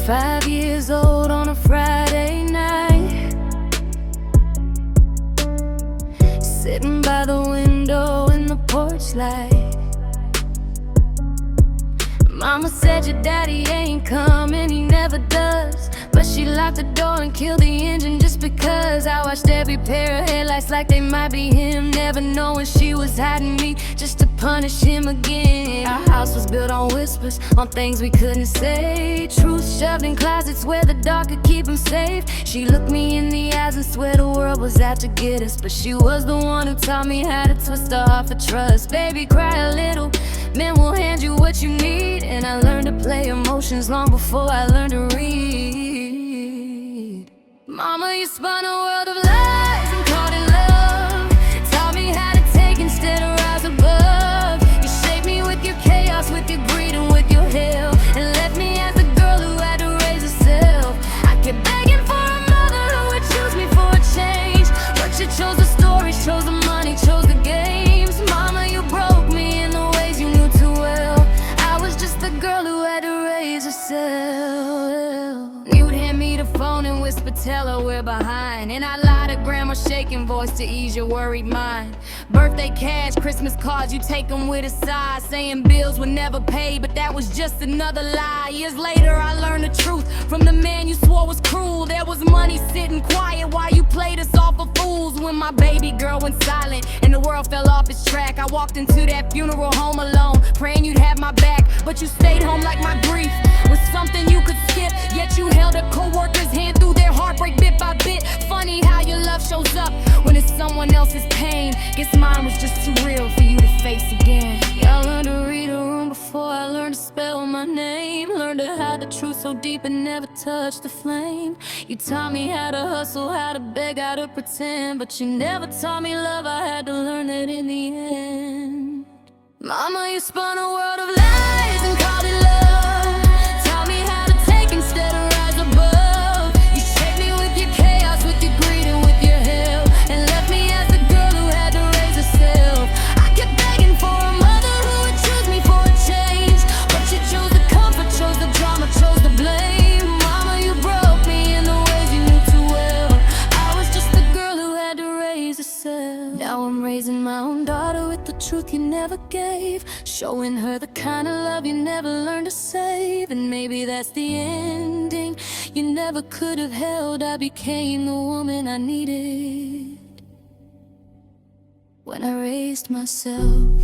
5 years old on a Friday night, sitting by the window in the porch light. Mama said your daddy ain't coming, he never does, but she locked the door and killed the engine just because. I watched every pair of headlights like they might be him, never knowing she was hiding me just to punish him again. Our house was built on whispers, on things we couldn't say, truth shoved in closets where the dark could keep him safe. She looked me in the eyes and swear the world was out to get us, but she was the one who taught me how to twist her heart for trust. Baby, cry a little, men will hand you what you need, and I learned to play emotions long before I learned to read. Mama, you spun a world of lies and called it love, taught me how to take instead of rise above. You shaped me with your chaos, with your greed and with your hell, and left me as a girl who had to raise herself. I kept begging for a mother who would choose me for a change, but you chose the stories, chose the money, chose the games. Mama, you broke me in the ways you knew too well. I was just the girl who had to raise herself. You'd hand me the phone and whisper, tell her we're behind, and I lied to grandma's shaking voice to ease your worried mind. Birthday cash, Christmas cards, you take them with a sigh, saying bills were never paid, but that was just another lie. Years later I learned the truth from the man you swore was cruel. There was money sitting quiet while you played us off for fools. When my baby girl went silent and the world fell off its track, I walked into that funeral home alone, praying you'd have my back, but you stayed home like my grief was something you could skip. Yet you held a co-worker's hand through their heartbreak bit by bit. Funny how your love shows up when it's someone else's pain. Guess mine was just too real for you to face again. Yeah, I learned to read a room before I learned to spell my name, learned to hide the truth so deep and never touch the flame. You taught me how to hustle, how to beg, how to pretend, but you never taught me love. I had to learn that in the end. Mama, you spun a world of lies and called it love, taught me how to take instead of rise above. You shaped me with your chaos, with your greed and with your hell, and left me as a girl who had to raise herself. I kept begging for a mother who would choose me for a change, but you chose the comfort, chose the drama, chose the blame. Mama, you broke me in the ways you knew too well. I was just the girl who had to raise herself. Now I'm raising my own daughter with the truth you never gave, showing her the kind of love you never learned to save. And maybe that's the ending you never could have held. I became the woman I needed when I raised myself.